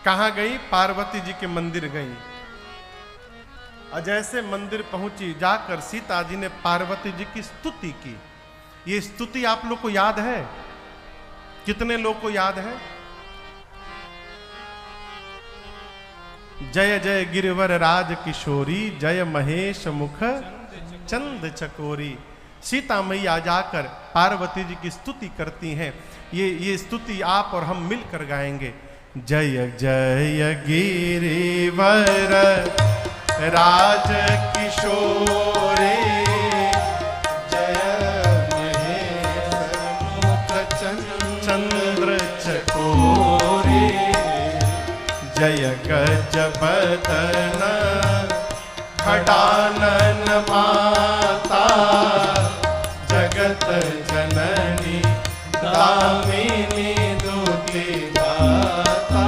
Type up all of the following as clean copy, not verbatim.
कहां गई? पार्वती जी के मंदिर गई। और जैसे मंदिर पहुंची, जाकर सीता जी ने पार्वती जी की स्तुति की। ये स्तुति आप लोग को याद है? कितने लोग को याद है? जय जय गिरिवर राज किशोरी, जय महेश मुख चंद चकोरी। सीता मैया जाकर पार्वती जी की स्तुति करती हैं। ये स्तुति आप और हम मिलकर गाएंगे। जय जय गिरिवर राज किशोरी, जय महेश मुख चंद्र चकोरी, जय गजबदन खडानन माता, जगत जननी दामिनी दुति दाता,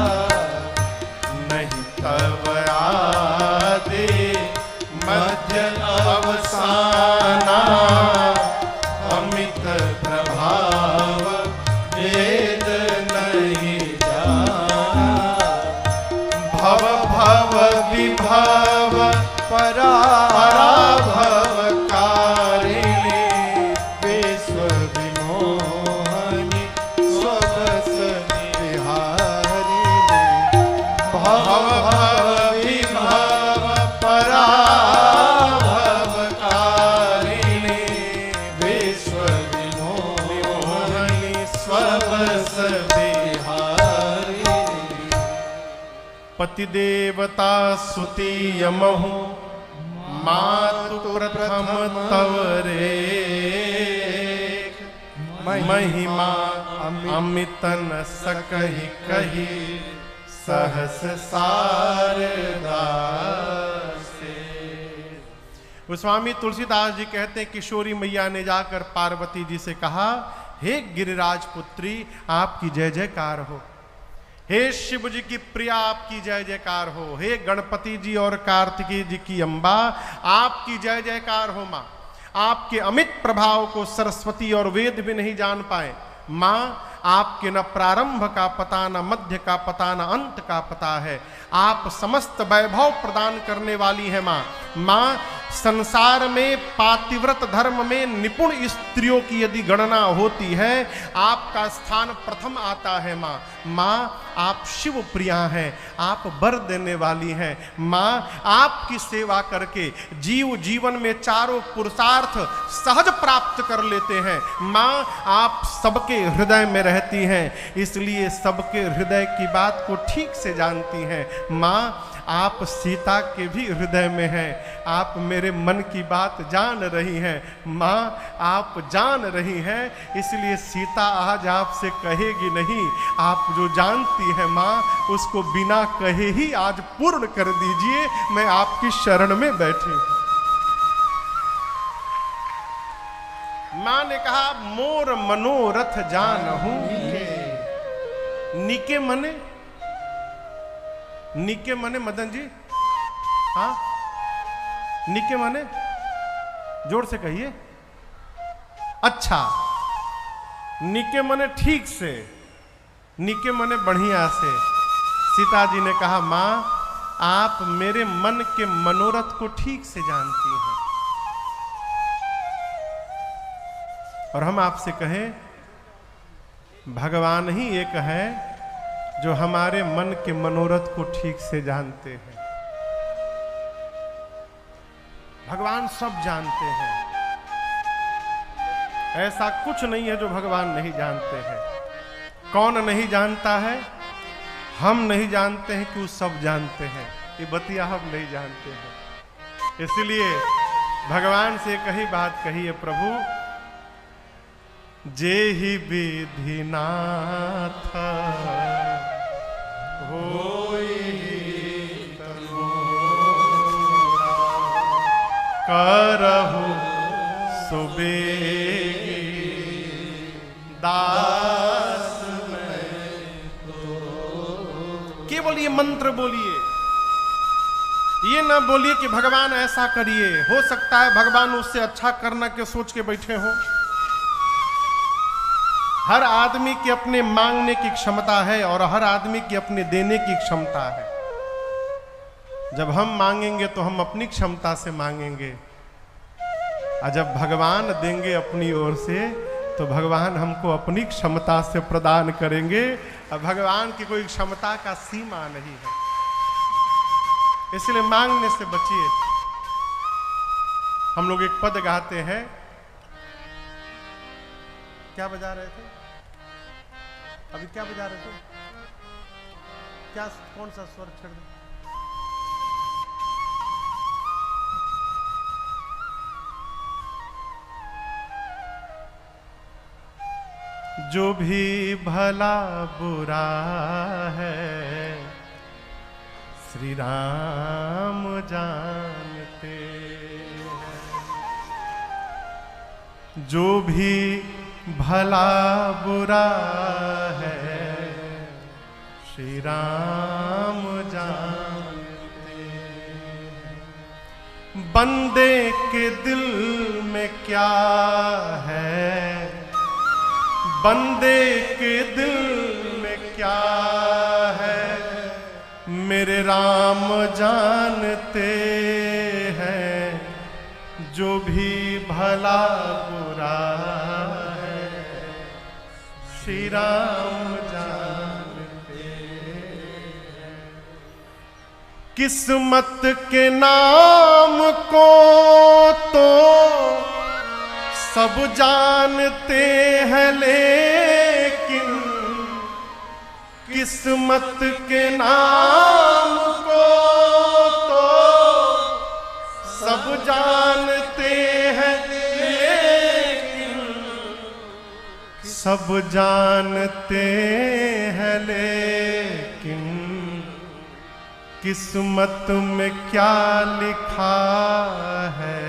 नहीं तव आदि मध्य अवसाना, अमित प्रभाव वेद नहीं जाना, भव भव विभव पराभव कारिणी, विश्व विमोहनी स्वबस विहारिणी, भव भव विभव पराभव कारिणी, विश्व विमोहनी स्वबस विहारिणी। पति देवता सुति यमहु, मातु प्रथम तव रे, महिमा अमितन सकहि कही, सहस शारदा से। गोस्वामी तुलसीदास जी कहते हैं, किशोरी मैया ने जाकर पार्वती जी से कहा, हे गिरिराज पुत्री, आपकी जय जयकार हो। हे शिव जी की प्रिया, आपकी जय जयकार हो। हे गणपति जी और कार्तिकेय जी की अम्बा, आपकी जय जयकार हो। माँ, आपके अमित प्रभाव को सरस्वती और वेद भी नहीं जान पाए। माँ, आपके न प्रारंभ का पता, न मध्य का पता, न अंत का पता है। आप समस्त वैभव प्रदान करने वाली है। माँ, माँ, संसार में पातिव्रत धर्म में निपुण स्त्रियों की यदि गणना होती है, आपका स्थान प्रथम आता है। माँ, माँ, आप शिव प्रिया हैं, आप वर देने वाली हैं। माँ, आपकी सेवा करके जीव जीवन में चारों पुरुषार्थ सहज प्राप्त कर लेते हैं। माँ, आप सबके हृदय में रहती हैं, इसलिए सबके हृदय की बात को ठीक से जानती हैं। माँ, आप सीता के भी हृदय में हैं, आप मेरे मन की बात जान रही हैं। माँ, आप जान रही हैं, इसलिए सीता आज आपसे कहेगी नहीं, आप जो जानती हैं माँ, उसको बिना कहे ही आज पूर्ण कर दीजिए। मैं आपकी शरण में बैठी। माँ ने कहा, मोर मनोरथ जानहूं निके मने। निके मने मदन जी, हाँ, निके मने जोर से कहिए। अच्छा, निके मने ठीक से, निके मने बढ़िया से। सीता जी ने कहा, माँ, आप मेरे मन के मनोरथ को ठीक से जानती हैं। और हम आपसे कहें, भगवान ही एक है जो हमारे मन के मनोरथ को ठीक से जानते हैं। भगवान सब जानते हैं, ऐसा कुछ नहीं है जो भगवान नहीं जानते हैं। कौन नहीं जानता है? हम नहीं जानते हैं कि वो सब जानते हैं। ये बतिया हम नहीं जानते हैं। इसलिए भगवान से कही बात कही है, प्रभु, जेहि विधि नाथ होई करहु सुबेगी दास में तो। केवल ये मंत्र बोलिए, ये ना बोलिए कि भगवान ऐसा करिए। हो सकता है भगवान उससे अच्छा करना के सोच के बैठे हो। हर आदमी की अपने मांगने की क्षमता है और हर आदमी की अपने देने की क्षमता है। जब हम मांगेंगे तो हम अपनी क्षमता से मांगेंगे, और जब भगवान देंगे अपनी ओर से तो भगवान हमको अपनी क्षमता से प्रदान करेंगे। और भगवान की कोई क्षमता का सीमा नहीं है, इसलिए मांगने से बचिए। हम लोग एक पद गाते हैं, क्या बजा रहे थे अभी? क्या बजा रहे थे? क्या, कौन सा स्वर छेड़ दे? जो भी भला बुरा है श्री राम जानते हैं। जो भी भला बुरा है श्री राम जानते हैं। बंदे के दिल में क्या है, बंदे के दिल में क्या है, मेरे राम जानते हैं। जो भी भला बुरा है श्री राम जानते हैं। किस्मत के नाम को तो सब जानते हैं, लेकिन किस्मत के नाम को तो सब जानते हैं, लेकिन सब जानते हैं, लेकिन किस्मत में क्या लिखा है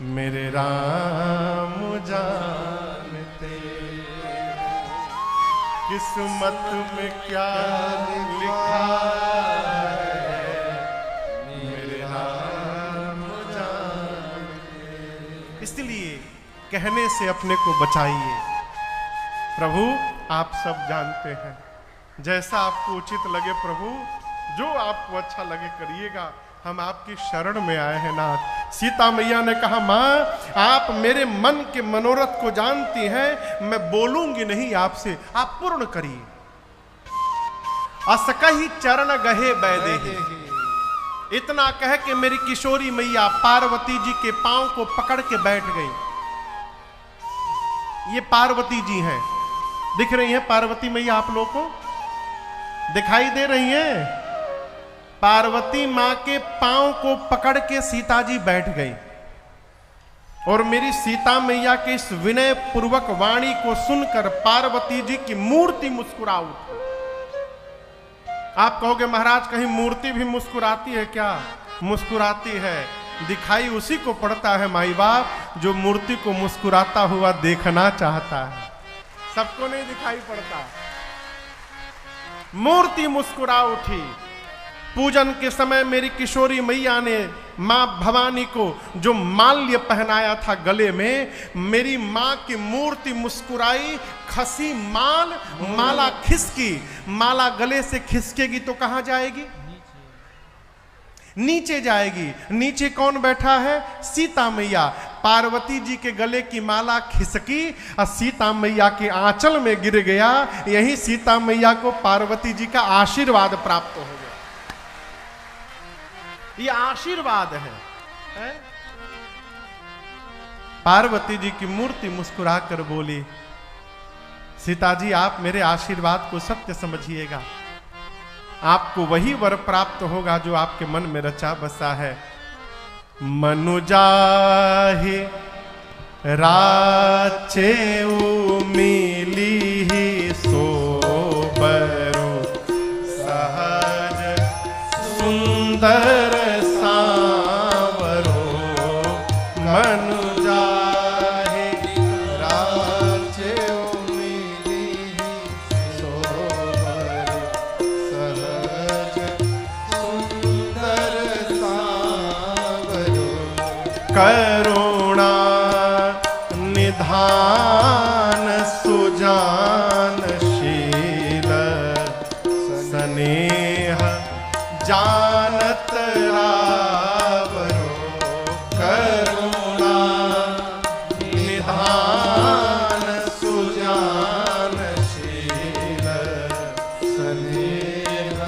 मेरे राम जानते। किस्मत में क्या लिखा है मेरे राम जानते। इसलिए कहने से अपने को बचाइए। प्रभु आप सब जानते हैं, जैसा आपको उचित लगे प्रभु, जो आपको अच्छा लगे करिएगा। हम आपकी शरण में आए हैं नाथ। सीता मैया ने कहा, माँ आप मेरे मन के मनोरथ को जानती हैं, मैं बोलूंगी नहीं आपसे, आप पूर्ण करिए। असकहि चरण गहे बैदेहि। इतना कह के मेरी किशोरी मैया पार्वती जी के पांव को पकड़ के बैठ गई। ये पार्वती जी हैं, दिख रही हैं पार्वती मैया आप लोगों को? दिखाई दे रही हैं? पार्वती मां के पांव को पकड़ के सीता जी बैठ गई और मेरी सीता मैया के इस विनय पूर्वक वाणी को सुनकर पार्वती जी की मूर्ति मुस्कुरा उठी। आप कहोगे महाराज कहीं मूर्ति भी मुस्कुराती है क्या? मुस्कुराती है। दिखाई उसी को पड़ता है माई बाप जो मूर्ति को मुस्कुराता हुआ देखना चाहता है, सबको नहीं दिखाई पड़ता। मूर्ति मुस्कुरा उठी। पूजन के समय मेरी किशोरी मैया ने मां भवानी को जो माल्य पहनाया था गले में, मेरी मां की मूर्ति मुस्कुराई, खसी माला खिसकी। माला गले से खिसकेगी तो कहां जाएगी? नीचे जाएगी। नीचे कौन बैठा है? सीता मैया। पार्वती जी के गले की माला खिसकी और सीता मैया के आंचल में गिर गया। यही सीता मैया को पार्वती जी का आशीर्वाद प्राप्त हो गया। ये आशीर्वाद है? पार्वती जी की मूर्ति मुस्कुरा कर बोली, सीता जी आप मेरे आशीर्वाद को सत्य समझिएगा, आपको वही वर प्राप्त होगा जो आपके मन में रचा बसा है। मनुजाहि राचे मिली ही सोबरो सहज सुंदर सांवरो। मनुजाहि राचे मिली ही सोबरो सहज सुंदर सांवरो। करुणा निधान सुज स्नेह जानत रावरो करुणा निधान सुजानशील स्नेह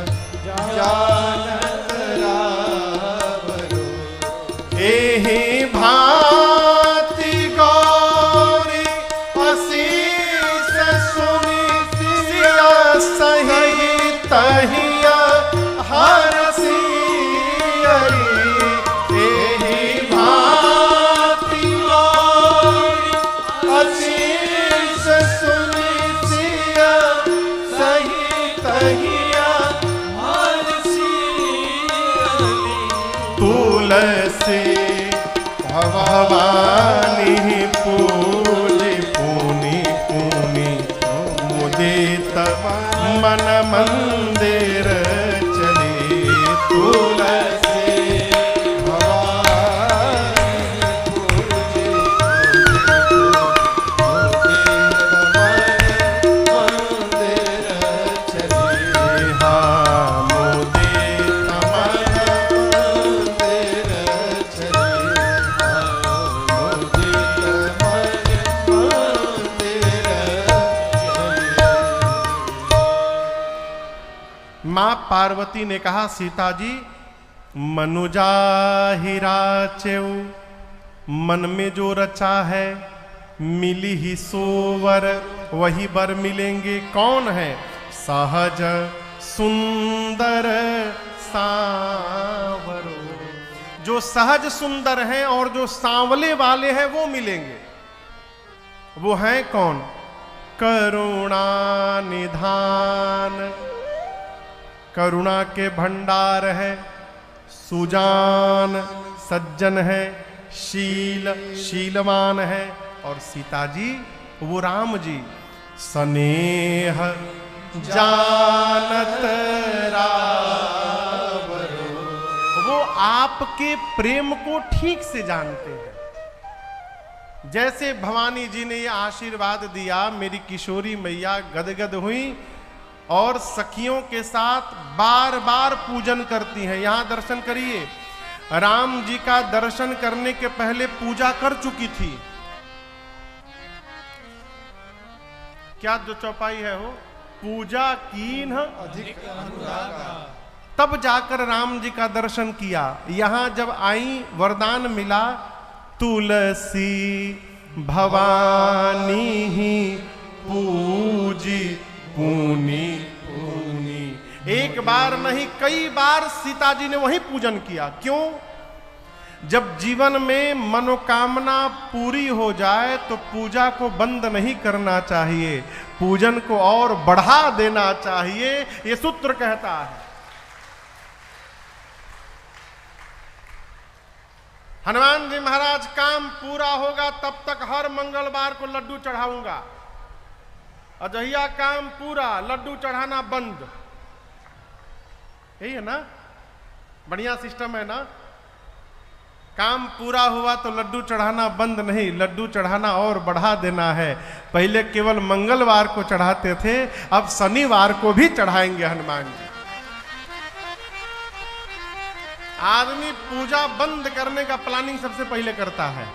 जानत रावरो एहि भांति गौरी असीस सुनि सिया सही तहिया हरसी एहि भांति गौरी असीस सुनि सिया सही तहिया हरसी तुलसी भवानी पूजि पुनि पुनि मुदित मन मंदिर चले तुलसी भवानी पूजि मंदिर चले हाँ मुदित मन मंदिर चले मां पार्वती ने कहा, सीता जी मनुजा हीरा चेऊ, मन में जो रचा है मिली ही सोवर वही बर मिलेंगे। कौन है? सहज सुंदर सांवरो, जो सहज सुंदर हैं और जो सांवले वाले हैं वो मिलेंगे। वो हैं कौन? करुणा निधान, करुणा के भंडार है, सुजान सज्जन है, शीलवान है। और सीता जी वो राम जी स्नेह जानत रावरो, वो आपके प्रेम को ठीक से जानते हैं। जैसे भवानी जी ने ये आशीर्वाद दिया, मेरी किशोरी मैया गदगद हुई और सखियों के साथ बार बार पूजन करती हैं। यहां दर्शन करिए, राम जी का दर्शन करने के पहले पूजा कर चुकी थी। क्या जो चौपाई है हो, पूजा कीन अधिक अनुरागा, तब जाकर राम जी का दर्शन किया। यहां जब आई वरदान मिला, तुलसी भवानी ही पूजी पुनि पुनि। एक बार नहीं कई बार सीता जी ने वही पूजन किया। क्यों? जब जीवन में मनोकामना पूरी हो जाए तो पूजा को बंद नहीं करना चाहिए, पूजन को और बढ़ा देना चाहिए, ये सूत्र कहता है। हनुमान जी महाराज, काम पूरा होगा तब तक हर मंगलवार को लड्डू चढ़ाऊंगा, अजहिया काम पूरा लड्डू चढ़ाना बंद। यही है ना? बढ़िया सिस्टम है ना? काम पूरा हुआ तो लड्डू चढ़ाना बंद नहीं, लड्डू चढ़ाना और बढ़ा देना है। पहले केवल मंगलवार को चढ़ाते थे, अब शनिवार को भी चढ़ाएंगे हनुमान जी। आदमी पूजा बंद करने का प्लानिंग सबसे पहले करता है।